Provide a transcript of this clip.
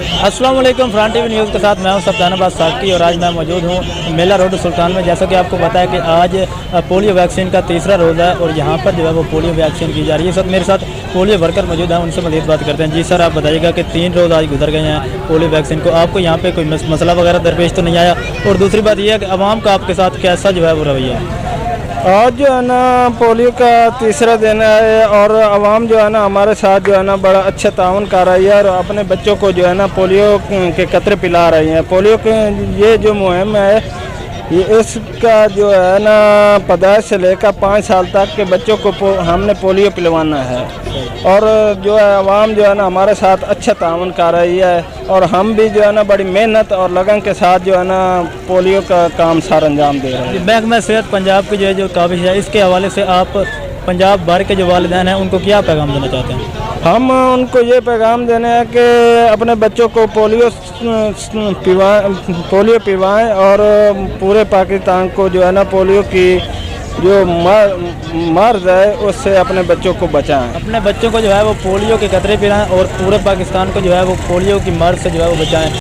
अस्सलाम वालेकुम। Front TV news के साथ मैं हूं सफदानाबाद साकी और आज मैं मौजूद हूं मेला रोड सुल्तान में। जैसा कि आपको पता है कि आज पोलियो वैक्सीन का तीसरा रोज़ा है और यहां पर जो है वो पोलियो वैक्सीन की जा रही है। सब मेरे साथ पोलियो वर्कर मौजूद हैं, उनसे मज़ीद बात करते हैं। जी सर, आप बताइएगा कि 3 रोज़ आज गुजर गए हैं पोलियो वैक्सीन को, आपको यहाँ पर कोई मसला वगैरह दरपेश तो नहीं आया? और दूसरी बात यह है कि आवाम का आपके साथ कैसा जो है वो रवैया है? आज जो है ना पोलियो का तीसरा दिन है और आवाम जो है ना हमारे साथ जो है ना बड़ा अच्छा ताउन कर रही है और अपने बच्चों को जो है ना पोलियो के कतरे पिला रही हैं। पोलियो के ये जो मुहिम है ये इसका जो है ना पैदाइश से लेकर 5 साल तक के बच्चों को हमने पोलियो पिलवाना है और जो है आवाम जो है ना हमारे साथ अच्छा ताउन कर रही है और हम भी जो है ना बड़ी मेहनत और लगन के साथ जो है ना पोलियो का काम सार अंजाम दे रहे हैं। महकमा सेहत पंजाब की जो काबिश है, इसके हवाले से आप पंजाब भर के जो वालिदैन हैं उनको क्या पैगाम देना चाहते हैं? हम उनको ये पैगाम देने हैं कि अपने बच्चों को पोलियो पिलवाएं और पूरे पाकिस्तान को जो है ना पोलियो की जो मर्ज है उससे अपने बच्चों को बचाएं। अपने बच्चों को जो है वो पोलियो के कतरे पिलाएं और पूरे पाकिस्तान को जो है वो पोलियो की मर्ज से जो है वो बचाएं।